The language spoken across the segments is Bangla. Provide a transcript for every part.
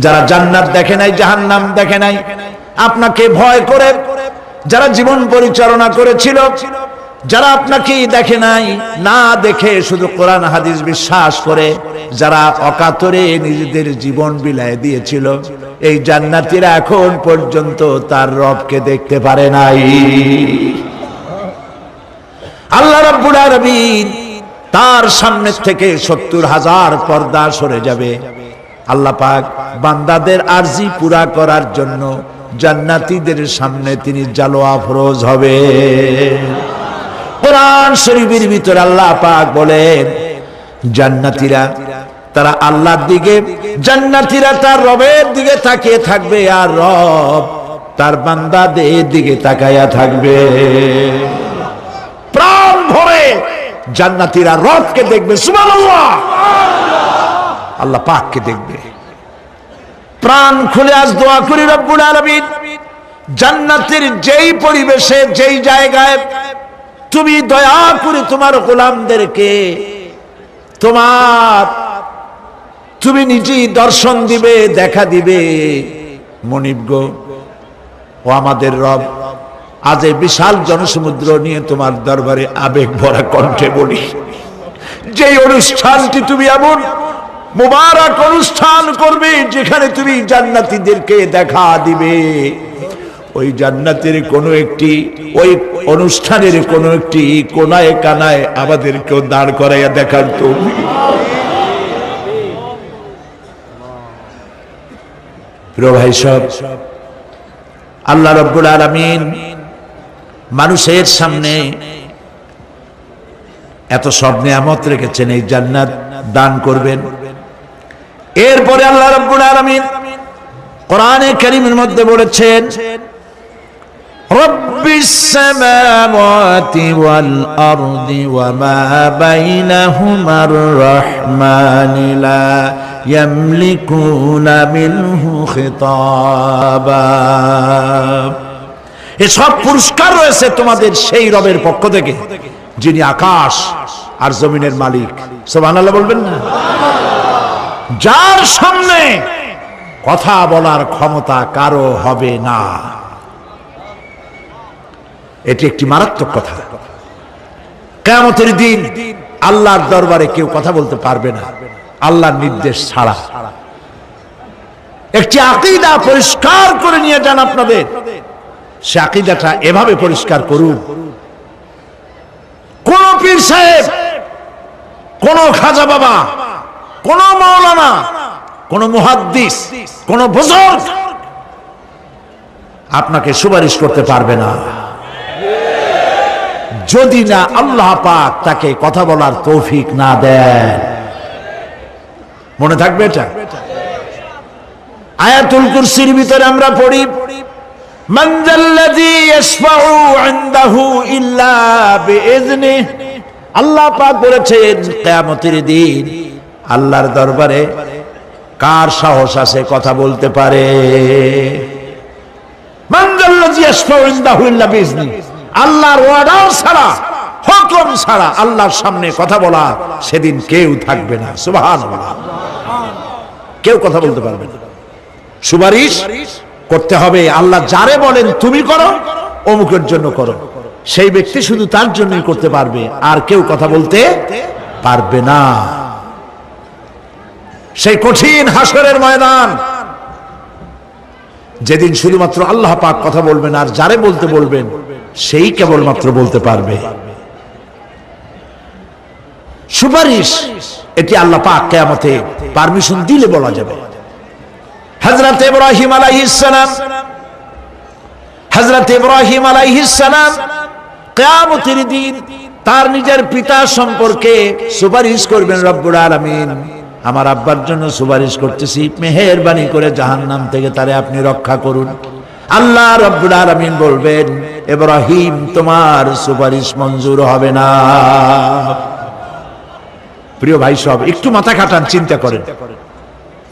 যারা জান্নাত দেখে নাই, জাহান্নাম দেখে নাই, আপনাকে ভয় করে যারা জীবন পরিচালনা করেছিল, যারা আপনাকে দেখে নাই, না দেখে শুধু কোরআন হাদিস বিশ্বাস করে যারা অকাতরে নিজেদের জীবন বিলায় দিয়েছিল, এই জান্নাতীরা এখন পর্যন্ত তার রবকে দেখতে পারে নাই। আল্লাহ রাব্বুল আলামিন তার সামনে থেকে ৭০,০০০ পর্দা সরে যাবে। আল্লাহ পাক বান্দাদের আরজি পুরা করার জন্য জান্নাতীদের সামনে তিনি জালোয়া ফরজ হবে। কোরআন শরীফের ভিতরে আল্লাহ পাক বলেন, জান্নাতীরা তারা আল্লাহর দিকে, জান্নাতীরা তার রবের দিকে তাকিয়ে থাকবে, আর রব তার বান্দাদের দিকে তাকায়া থাকবে। প্রাণ ভরে জান্নাতীরা রবকে দেখবে, সুবহানাল্লাহ, আল্লাহ পাককে দেখবে। প্রাণ খুলে আজ দোয়া করি রব্বুল আলামিন, জান্নাতের যেই পরিবেশে, যেই জায়গায় তুমি দয়া করে তোমার গোলামদেরকে তুমি নিজেই দর্শন দিবে, দেখা দিবে। মনিব গো, ও আমাদের রব, আজ এই বিশাল জনসমুদ্র নিয়ে তোমার দরবারে আবেগ ভরা কণ্ঠে বলি, যেই অনুষ্ঠানটি তুমি এমন মুবারক অনুষ্ঠান করবে যেখানে তুমি জান্নাতীদেরকে দেখা দিবে, ওই জান্নাতের কোনো একটি, ওই অনুষ্ঠানের কোনো একটি কোনায় কানায় আমাদেরকেও দাঁড় করাইয়া দেখার তুমি। প্রিয় ভাই সব, আল্লাহ রাব্বুল আলামিন মানুষের সামনে এত সব নিয়ামত রেখেছেন, এই জান্নাত দান করবেন। এরপরে আল্লাহ রাব্বুল আলামিন কোরআনে কারীমের মধ্যে বলেছেন, রব্বিস সামাওয়াতি ওয়াল আরদি ওয়া মা বাইনাহুমার রাহমানি লা ইয়ামলিকুনা মিনহু খিতাবা। এসব পুরস্কার রয়েছে তোমাদের সেই রবের পক্ষ থেকে যিনি আকাশ আর জমিনের মালিক। সুবহানাল্লাহ বলবেন না? যার সামনে কথা বলার ক্ষমতা কারো হবে না। এটি একটি মারাত্মক কথা। কিয়ামতের দিন আল্লাহর দরবারে কেউ কথা বলতে পারবে না আল্লাহর নির্দেশ ছাড়া। একটি আকীদা পরিষ্কার করে নিয়ে যান আপনাদের, সে আকীদাটা এভাবে পরিষ্কার করুন, কোন পীর সাহেব, কোন খাজা বাবা, কোন মাওলানা, কোন মুহাদ্দিস, কোন বুজুর্গ আপনাকে সুপারিশ করতে পারবে না যদি না আল্লাহ পাক তাকে কথা বলার তৌফিক না দেন। মনে থাকবে এটা। আয়াতুল কুরসির ভিতরে আমরা পড়ি, মান যাল্লাযী ইয়াশফাউ ইনদাহু ইল্লা বিইজনিহি। আল্লাহ পাক বলেছেন কিয়ামতের দিন আল্লাহর দরবারে কার সাহস আছে কথা বলতে পারে? মান যাল্লাযী ইয়াশফাউ ইনদাহু ইল্লা বিইজনিহি। আল্লাহর ওয়াদা ছাড়া, হুকুম ছাড়া আল্লাহর সামনে কথা বলা সেদিন কেউ থাকবে না। সুবহানাল্লাহ। কেউ কথা বলতে পারবে না। সুপারিশ করতে হবে আল্লাহ যারে বলেন তুমি করো, অমুকের জন্য করো, সেই ব্যক্তি শুধু তার জন্যই করতে পারবে, আর কেউ কথা বলতে পারবে না। সেই কঠিন হাসরের ময়দান, যেদিন শুধুমাত্র আল্লাহ পাক কথা বলবেন, আর যারে বলতে বলবেন সেই কেবলমাত্র বলতে পারবে। সুপারিশ এটি আল্লাহ পাক কিয়ামতে পারমিশন দিলে বলা যাবে। হযরত ইব্রাহিম আলাইহিস সালাম কিয়ামতের দিন তার নিজের পিতা সম্পর্কে সুপারিশ করবেন। রব্বুল আলামিন, আমার আব্বার জন্য সুপারিশ করতেছি, মেহেরবানি করে জাহান্নাম থেকে তারে আপনি রক্ষা করুন। আল্লাহ রব্বুল আলামিন বলবেন, ইব্রাহিম তোমার সুপারিশ মঞ্জুর হবে না। প্রিয় ভাই সব, একটু মাথা খাটান, চিন্তা করেন।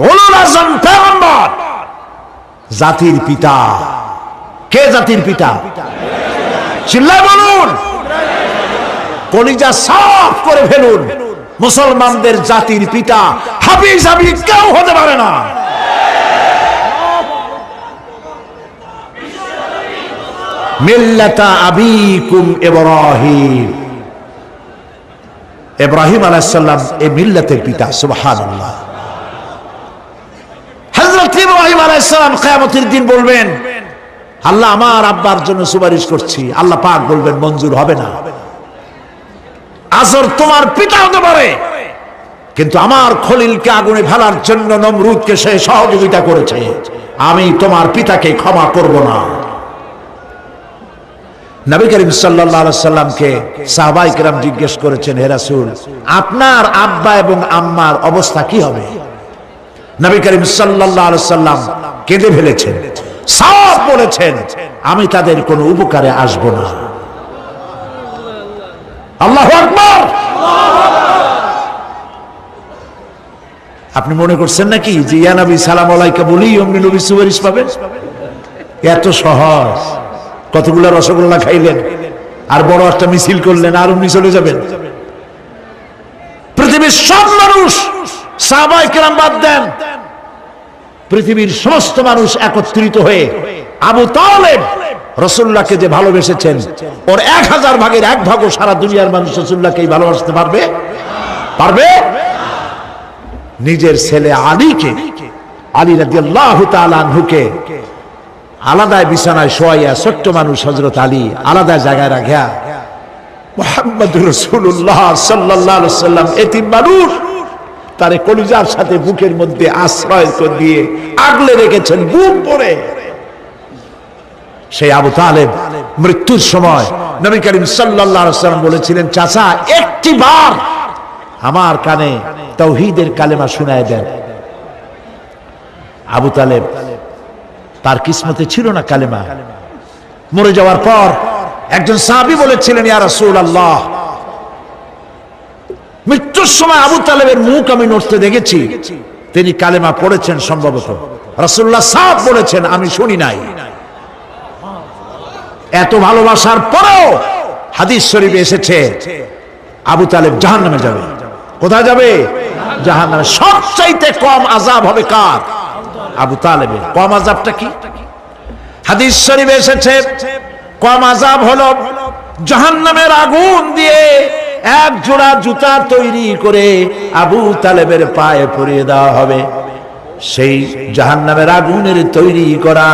উলুল আযম পয়গম্বর, জাতির পিতা। কে জাতির পিতা? চিল্লায় বলুন, কলিজা সাফ করে ফেলুন। মুসলমানদের জাতির পিতা হাফিজ কেউ হতে পারে না। মিল্লাতা আবিকুম ইব্রাহিম। ইব্রাহিম আলাইহিস সালাম এই মিল্লাতের পিতা। সুবহানাল্লাহ। হযরত ইব্রাহিম আলাইহিস সালাম কিয়ামতের দিন বলবেন, আল্লাহ আমার আব্বার জন্য সুপারিশ করছি। আল্লাহ পাক বলবেন মঞ্জুর হবে না। আজর তোমার পিতা হতে পারে, কিন্তু আমার খলিলকে আগুনে ফেলার জন্য নমরুদকে সে সহযোগিতা করেছে, আমি তোমার পিতাকে ক্ষমা করব না। নবী করিম সাল্লাল্লাহু আলাইহি সাল্লামকে সাহাবায়ে কেরাম জিজ্ঞেস করেছেন, হে রাসূল, আপনার আব্বা এবং আম্মার অবস্থা কি হবে? নবী করিম সাল্লাল্লাহু আলাইহি সাল্লাম কেঁদে ফেলেছেন, সব বলেছেন, আমি তাদের কোনো উপকারে আসব না। আল্লাহু আকবার। আপনি মনে করছেন নাকি যে ইয়া নবী সালাম আলাইকা বলি অমনি নবী সুপারিশ পাবেন? এত সহজ। কতগুলা রসগোল্লা খাইলেন আর বড় একটা মিছিল করলেন আর অমনি চলে যাবেন? পৃথিবীর সব মানুষ, সাহাবায়ে কেরাম বাদ দেন, পৃথিবীর সমস্ত মানুষ একত্রিত হয়ে আবু তালেব রাসূলুল্লাহকে যে ভালোবেসেছেন, ওর 1000 ভাগের 1 ভাগও সারা দুনিয়ার মানুষ রাসূলুল্লাহকে ভালোবাসতে পারবে? পারবে? নিজের ছেলে আলীকে, আলী রাদিয়াল্লাহু তাআলা আনহুকে আলাদা বিছানায় শোয়াইয়া, ছোট্ট মানুষ হযরত আলী আলাদা জায়গায় রাখিয়া মুহাম্মদুর রাসূলুল্লাহ সাল্লাল্লাহু আলাইহি ওয়াসাল্লাম এতিম মানুষ তারে কলিজার সাথে বুকের মধ্যে আশ্রয় করে দিয়ে আগলে রেখেছেন বুক ভরে। সেই আবু তালেব মৃত্যুর সময় নবী করিম সাল্লাল্লাহু আলাইহি ওয়াসাল্লাম বলেছিলেন, চাচা একটিবার আমার কানে তাওহীদের কালেমা শোনায় দেন। আবু তালেব তার কিসমতে ছিল না কালেমা। মরে যাওয়ার পর একজন সাহাবী বলেছিলেন, ইয়া রাসূলুল্লাহ, মৃত্যুর সময় আবু তালেবের মুখ আমি নড়তে দেখেছি, তিনি কালেমা পড়েছেন সম্ভবত। রাসূলুল্লাহ সাফ বলেছেন, আমি শুনি নাই। এত ভালোবাসার পরেও হাদিস শরীফে এসেছে আবু তালেব জাহান্নামে যাবে। কোথায় যাবে? জাহান্নামে। সবচাইতে কম আযাব হবে কার? আবু তালেবের। কম আযাবটা কি? হাদিস শরীফে এসেছে কম আযাব হলো জাহান্নামের আগুন দিয়ে এক জোড়া জুতা তৈরি করে আবু তালেবের পায়ে পরিয়ে দেওয়া হবে। সেই জাহান্নামের আগুনের তৈরি করা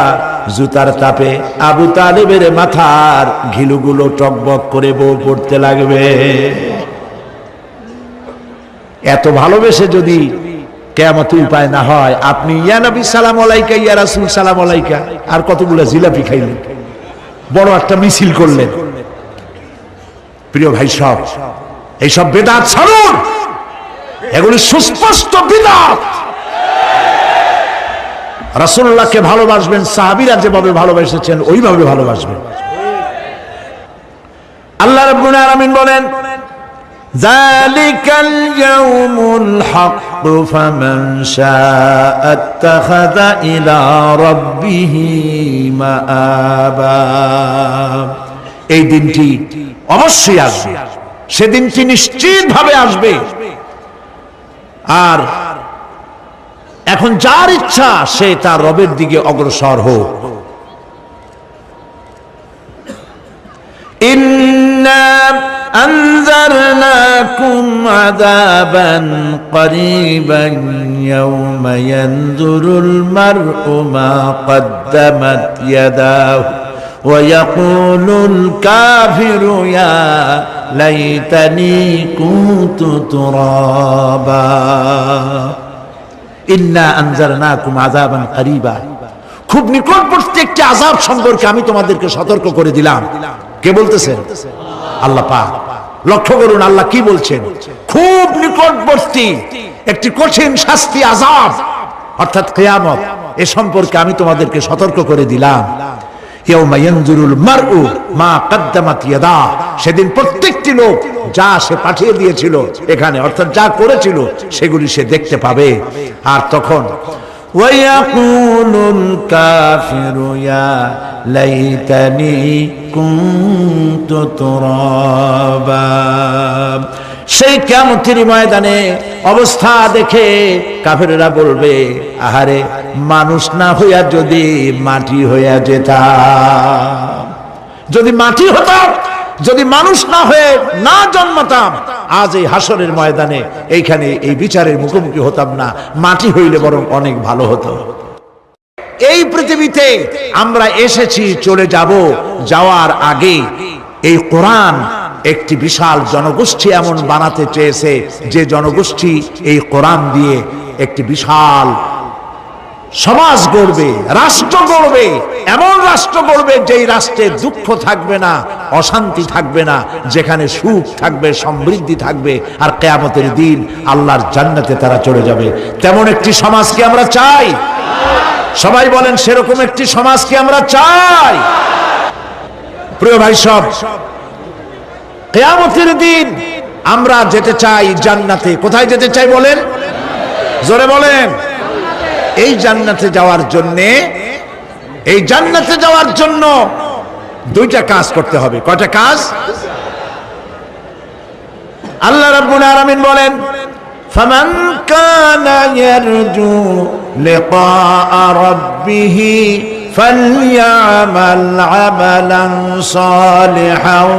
জুতার তাপে আবু তালেবের মাথার ঘিলুগুলো টকবক করে বউ পড়তে লাগবে। এত ভালোবেসে যদি কিয়ামতে উপায় না হয়, আপনি ইয়া নবী সালাম আলাইকা, ইয়া রাসূল সালাম আলাইকা আর কতগুলো জিলাপি খাইলেন, বড় একটা মিছিল করলেন। প্রিয় ভাই সব, এইসব বিদআত ছাড়ুন, এগুলি সুস্পষ্ট বিদআত। রাসূলুল্লাহকে ভালোবাসবেন, সাহাবীরা যেভাবে ভালোবেসেছেন ওইভাবে ভালোবাসবেন। আল্লাহ রাব্বুল আলামিন বলেন, যালিকাল ইয়াউমুল হক ফামান শাআ আত্তাখাযা ইলা রাব্বিহি মাআবা। এই দিনটি অবশ্যই আসবে, সেদিনটি নিশ্চিতভাবে আসবে। আর এখন যার ইচ্ছা সে তার রবের দিকে অগ্রসর হোক। ইন্না আনজারনাকুম আযাবান করিবান ইয়াওমা ইয়ানজুরুল মার'উ মা কদ্দামাত ইয়াদাহু ওয়া ইয়াকুলুল কাফিরু ইয়া লাইতানি কুনতু তুরাবা। ইন্না আনজারনাকুম আযাবান করিবা, খুব নিকটবর্তী একটি আযাব সম্পর্কে আমি তোমাদেরকে সতর্ক করে দিলাম। কে বলতেছেন? আল্লাহ পাক। লক্ষ্য করুন আল্লাহ কি বলছেন, খুব নিকটবর্তী একটি কঠিন শাস্তি, আযাব অর্থাৎ কিয়ামত, এ সম্পর্কে আমি তোমাদেরকে সতর্ক করে দিলাম। ইয়াউমা ইয়ানজুরুল মার'উ মা কদ্দামাত ইয়াদা, সেদিন প্রত্যেকটি লোক যা সে পাঠিয়ে দিয়েছিল এখানে, অর্থাৎ যা করেছিল সেগুলি সে দেখতে পাবে। আর তখন ওয়ায়াকুলুল কাফিরু ইয়া লাইতানি কুনতু তুরাবা। সেই কিয়ামতের ময়দানে অবস্থা দেখে কাফেররা বলবে, আহারে মানুষ না হইয়া যদি মাটি হইয়া যেতাম। যদি মাটি হতাম, যদি মানুষ না হয়ে না জন্মাতাম, আজ এই হাসরের ময়দানে এইখানে এই বিচারের মুখোমুখি হতাম না। মাটি হইলে বরং অনেক ভালো হতো। এই পৃথিবীতে আমরা এসেছি, চলে যাব। যাওয়ার আগে এই কোরআন একটি বিশাল জনগোষ্ঠী এমন বানাতে চেয়েছে, যে জনগোষ্ঠী এই কোরআন দিয়ে একটি বিশাল সমাজ গড়বে, রাষ্ট্র গড়বে। এমন রাষ্ট্র গড়বে যেই রাষ্ট্রে দুঃখ থাকবে না, অশান্তি থাকবে না, যেখানে সুখ থাকবে, সমৃদ্ধি থাকবে, আর কিয়ামতের দিন আল্লাহর জান্নাতে তারা চলে যাবে। তেমন একটি সমাজ কি আমরা চাই? সবাই বলেন, সেরকম একটি সমাজ কি আমরা চাই? প্রিয় ভাই সব, কিয়ামতের দিন আমরা যেতে চাই জান্নাতে। কোথায় যেতে চাই বলেন? জোরে বলেন। এই জান্নাতে যাওয়ার জন্য দুইটা কাজ করতে হবে। কয়টা কাজ? আল্লাহ রাব্বুল আলামিন বলেন, ফামান কানা ইয়ারজু লিকাআ রাব্বিহি ফালইআমাল আমালান সালিহান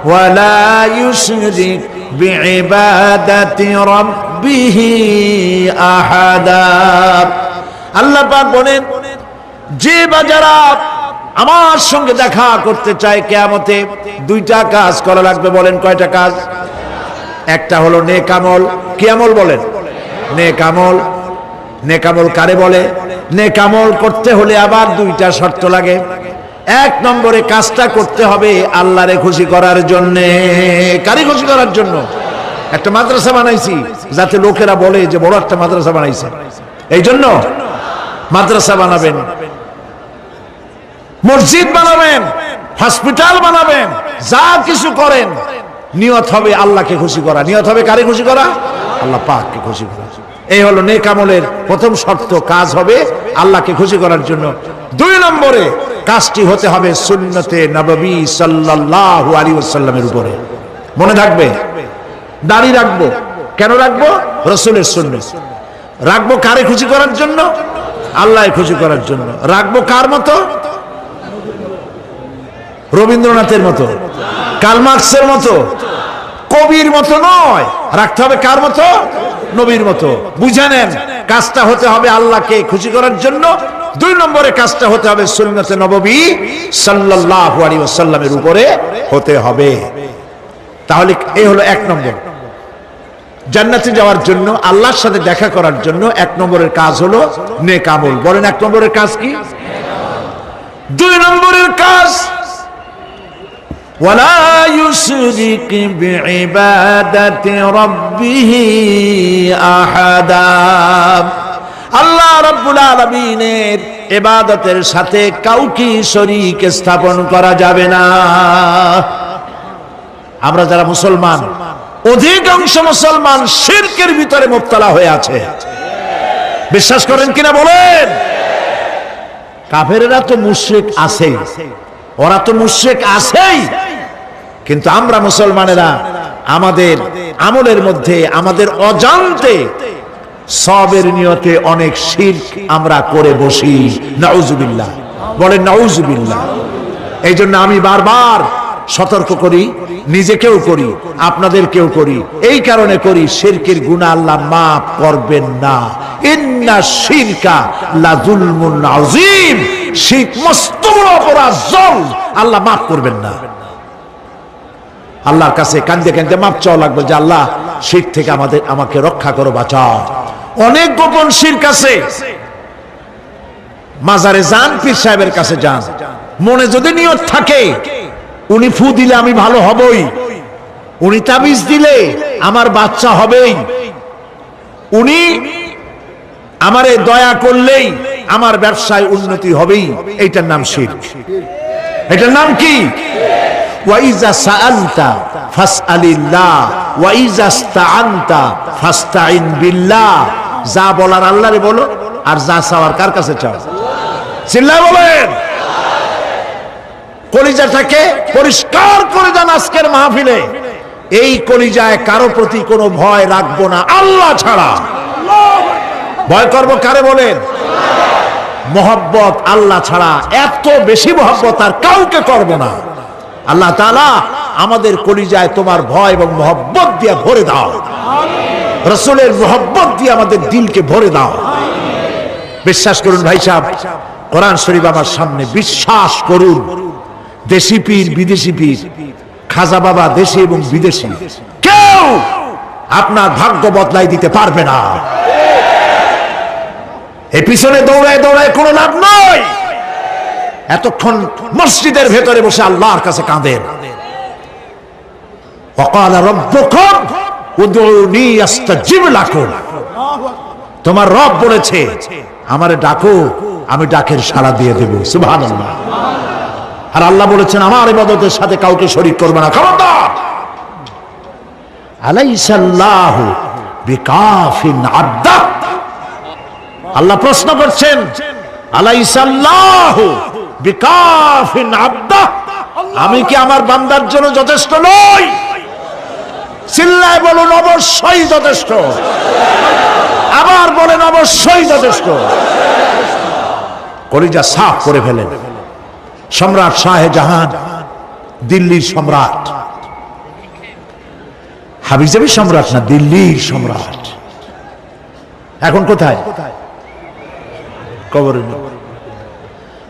ওয়া লা ইউশরিক বিইবাদাতি রাব্বিহি আহাদা। আল্লাহ পাক বলেন, যে বাজারা আমার সঙ্গে দেখা করতে চায় কিয়ামতে, দুইটা কাজ করা লাগবে। বলেন কয়টা কাজ? একটা হলো নেক আমল। কি আমল বলেন? নেক আমল। নেক আমল কারে বলে? নেক আমল করতে হলে আবার দুইটা শর্ত লাগে। এক নম্বরে কাজটা করতে হবে আল্লাহরে খুশি করার জন্য। কারে খুশি করার জন্য? একটা মাদ্রাসা বানাইছি যাতে লোকেরা বলে যে বড় একটা মাদ্রাসা বানাইছে, এই জন্য মাদ্রাসা বানাবেন, মসজিদ বানাবেন, হসপিটাল বানাবেন, যা কিছু করেন নিয়ত হবে আল্লাহকে খুশি করা। নিয়ত হবে কারে খুশি করা? আল্লাহ পাককে খুশি করা। এই হলো নেক আমলের প্রথম শর্ত। কাজ হবে আল্লাহকে খুশি করার জন্য। দুই নম্বরে কাজটি হতে হবে সুন্নতে নববী সাল্লাল্লাহু আলাইহি ওয়াসাল্লামের উপরে। মনে থাকবে, দাড়ি রাখবো। কেন রাখবো? রাসূলের সুন্নাত। রাখবো কারে খুশি করার জন্য? আল্লাহ খুশি করার জন্য। রাখবো কার মতো? রবীন্দ্রনাথের মতো, কার্ল মার্কসের মতো, কবির মতো নয়। রাখতে হবে কার মতো? নবীর মতো। বুঝে নেন, কাজটা হতে হবে আল্লাহকে খুশি করার জন্য। দুই নম্বরে কাজটা হতে হবে সুন্নতে নববী সাল্লাল্লাহু আলাইহি ওয়াসাল্লামের উপরে হতে হবে। তাহলে এই হলো এক নম্বর। জান্নাতে যাওয়ার জন্য, আল্লাহর সাথে দেখা করার জন্য এক নম্বরের কাজ হলো নেক আমল। বলেন এক নম্বরের কাজ কি? দুই নম্বরের কাজ ওয়ালা ইউশরিক বিইবাদাতি রাব্বিহি আহাদা। আল্লাহ রাব্বুল আলামিনের ইবাদতের সাথে কাউকে শরীক স্থাপন করা যাবে না। আমরা যারা মুসলমান, অধিকাংশ মুসলমান শিরকের ভিতরে মুবতালা হয়ে আছে। বিশ্বাস করেন কিনা বলেন? কাফেরেরা তো মুশরিক আছেই, ওরা তো মুশরিক আছেই, কিন্তু আমরা মুসলমানেরা আমাদের আমলের মধ্যে, আমাদের অজান্তে সবের নিয়তে অনেক শিরক আমরা করে বসি। নাউজুবিল্লাহ। বলেন নাউজুবিল্লাহ। এই জন্য আমি বারবার সতর্ক করি, নিজেকেও করি, আপনাদেরকেও করি। এই কারণে করি, শিরকের গুনাহ আল্লাহ মাফ করবেন না। ইন্না শিরকা লাযুলমুন আযীম। শিরক মস্ত বড় অপরাধ, জুলম, আল্লাহ মাফ করবেন না। আল্লাহর কাছে কাঁদতে কাঁদতে মাফ চাওয়া লাগবে যে আল্লাহ শিরক থেকে আমাকে রক্ষা করো, বাঁচাও। অনেক গোপন শিরক আছে। মাজারে যান, পীর সাহেবের কাছে যান, মনে যদি নিয়ত থাকে উনি ফু দিলে আমি ভালো হবই, উনি তাবিজ দিলে আমার বাচ্চা হবেই, উনি আমারে দয়া করলেই আমার ব্যবসায় উন্নতি হবেই, এইটার নাম শিরক। এটার নাম কি? ওয়াইজা সাআলতা ফাসআলিল্লাহ ওয়াইজা ইসতাআনতা ফাসতাইন বিল্লাহ। যা বলার আল্লাহরে বলো, আর যা চাওয়ার কার কাছে চাও? চিল্লায় বলেন। কলিজাটাকে পরিষ্কার করে যান আজকের মাহফিলে। এই কলিজায় কারো প্রতি কোনো ভয় রাখবো না আল্লাহ ছাড়া। ভয় করবো কারে বলেন? মহব্বত আল্লাহ ছাড়া, এত বেশি মহব্বত আর কাউকে করব না। আল্লাহ তাআলা আমাদের কলিজায় তোমার ভয় এবং মহব্বত দিয়ে ভরে দাও, রাসূলের মহব্বত দিয়ে আমাদের দিলকে ভরে দাও। বিশ্বাস করুন ভাই সাহেব, কোরআন শরীফ আমার সামনে, বিশ্বাস করুন, দেশি পীর বিদেশি পীর, খাজা বাবা দেশি এবং বিদেশি, কেউ আপনার ভাগ্য বদলাই দিতে পারবে না। এই পিছনে দৌড়ায় দৌড়ায় কোনো লাভ নয়। এতক্ষণ মসজিদের ভেতরে বসে আল্লাহর কাছে কাঁদেন। ওয়াকালা রাব্বুকুম উদউনি আস্তাজিব লাকুম। তোমার রব বলেছে আমারে ডাকো, আমি ডাকের সাড়া দিয়ে দেব। সুবহানাল্লাহ। আর আল্লাহ বলেছেন আমার ইবাদতের সাথে কাউকে শরীক করবে না। খবরদার। আলাইসাল্লাহু বিকাফিন আবদা। আল্লাহ প্রশ্ন করছেন আলাইসাল্লাহু বিকাফিন আবদা, আমি কি আমার বান্দার জন্য যথেষ্ট নই? চিল্লায় বলুন অবশ্যই যথেষ্ট। আবার বলেন অবশ্যই যথেষ্ট। কলিজা সাফ করে ফেলেন। সম্রাট শাহজাহান, দিল্লির সম্রাট, হাবিজাবি সম্রাট না, দিল্লির সম্রাট। এখন কোথায়? কবরে।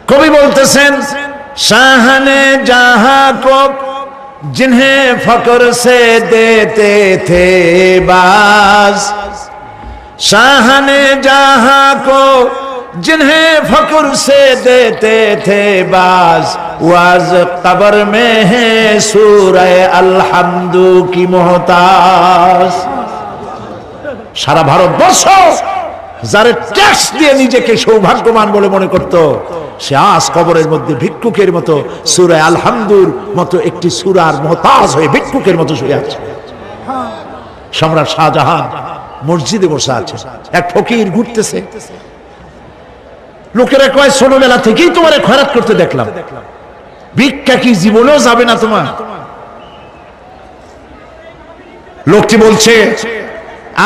কবি বলতেছেন শাহনে জাহাं को जिन्हें फक्र से देते थे बाज, शाहने जहां को जिन्हें फक्र से देते थे बाज, वाज कब्र में है सूरह अलहम्दु की मोहताज। সারা ভারতবর্ষ যারা ট্যাক্স দিয়ে নিজেকে সৌভাগ্যবান বলে মনে করত, সে আজ কবরের মধ্যে ভিক্ষুকের মতো সূরা আলহামদুর মতো একটি সূরার মুহতাজ হয়ে ভিক্ষুকের মতো শুয়ে আছে। সম্রাট শাহজাহান মসজিদে বসে আছে, এক ফকির ঘুরতেছে। লোকেরা কয় ছোটবেলা থেকেই তোমারে খয়রাত করতে দেখলাম, ভিক্ষা কি জীবনেও যাবে না তোমার? লোকটি বলছে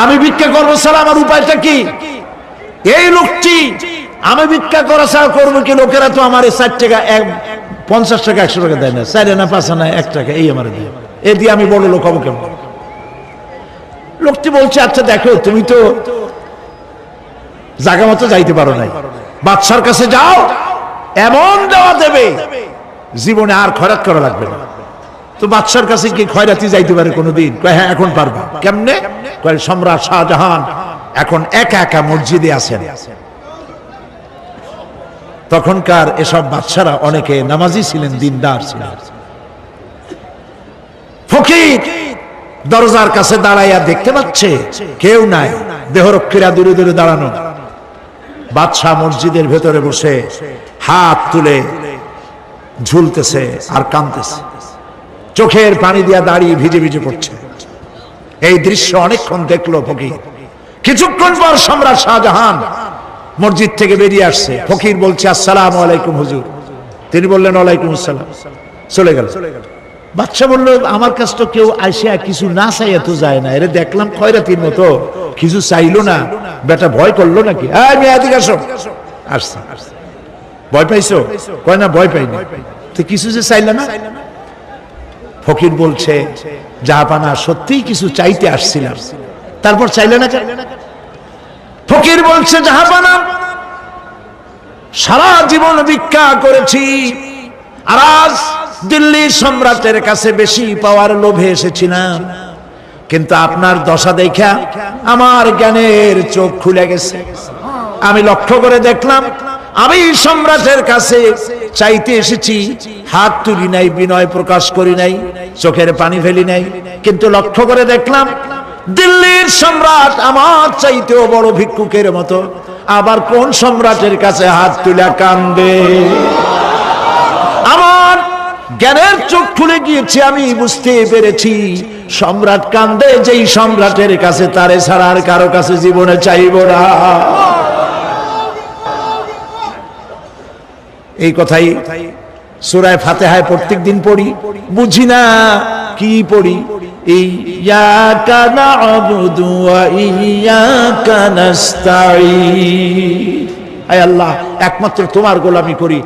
আমি ভিক্ষা করবো ছাড়া আমার উপায়টা কি? এই লোকটি আমি ভিক্ষা করা ছাড়া করবো কি? লোকেরা তো আমার 60 টাকা 50 টাকা 100 টাকা দেয় না, 4 আনা 5 আনা 1 টাকা এই আমার দেয়, এ দিয়ে আমি বড় লোক হবো কেমন? লোকটি বলছে আচ্ছা দেখো, তুমি তো জায়গা মতো যাইতে পারো নাই, বাদশার কাছে যাও, এমন দেওয়া দেবে জীবনে আর খয়রাত করা লাগবে না। তো বাদশার কাছে কি খয়রাতি যাইতে পারে কোনোদিন? কয় হ্যাঁ এখন পারবা। কেমনে? কয় সম্রাট শাহজাহান এখন একা একা মসজিদে আছেন। তখনকার এসব বাদশারা অনেকে নামাজি ছিলেন, দিনদার ছিলেন। ফকির দরজার কাছে দাঁড়াইয়া দেখতে পাচ্ছে কেউ নাই, দেহরক্ষীরা দূরে দূরে দাঁড়ানো। বাদশাহ মসজিদের ভেতরে বসে হাত তুলে ঝুলতেছে আর কাঁদতেছে, চোখের পানি দিয়া দাঁড়িয়ে ভিজে ভিজে পড়ছে। এই দৃশ্য অনেকক্ষণ দেখলো ফকির। কিছুক্ষণ পর সম্রাট শাহজাহান মসজিদ থেকে বেরিয়ে আসছে। ফকির বলছে আসসালামু আলাইকুম হুজুর। তিনি বললেন ওয়ালাইকুম আসসালাম, চলে গেল। বাদশা বলল আমার কাছে তো কেউ আইসা কিছু না চাইয়া তো যায় না, এরে দেখলাম খয়রাতির মতো কিছু চাইলো না, বেটা ভয় করলো নাকি? এদিকে আসো। আসছে। ভয় পাইছো? কয় না ভয় পাইনি। তো কিছু যে চাইলে না? ফকির বলছে জাহাপানা সত্যিই কিছু চাইতে আসছিলাম, তারপর চাইলে না কেন? ফকির বলছে জাহাপানা সারা জীবন ভিক্ষা করেছি, আর আজ দিল্লির সম্রাটের কাছে বেশি পাওয়ার লোভে এসেছিলাম, কিন্তু আপনার দশা দেখা আমার জ্ঞানের চোখ খুলে গেছে। আমি লক্ষ্য করে দেখলাম আমি সম্রাটের কাছে চাইতে এসেছি, হাত তুলি নাই, বিনয় প্রকাশ করি নাই, চোখের পানি ফেলি নাই, কিন্তু লক্ষ্য করে দেখলাম দিল্লির সম্রাট আমার চাইতেও বড় ভিক্ষুকের মতো। আবার কোন সম্রাটের কাছে হাত তুলে কান্দে? আমার জ্ঞানের চোখ খুলে গিয়েছে, আমি বুঝতে পেরেছি সম্রাট কান্দে যেই সম্রাটের কাছে, তারে ছাড়া আর কারো কাছে জীবনে চাইব না। এই কথাই সূরা ফাতিহায় প্রত্যেকদিন পড়ি, বুঝি না কি পড়ি। ইয়াকা না'বুদু ওয়া ইয়াকা নাস্তাঈন। আয় আল্লাহ, একমাত্র তোমার গোলামি করি,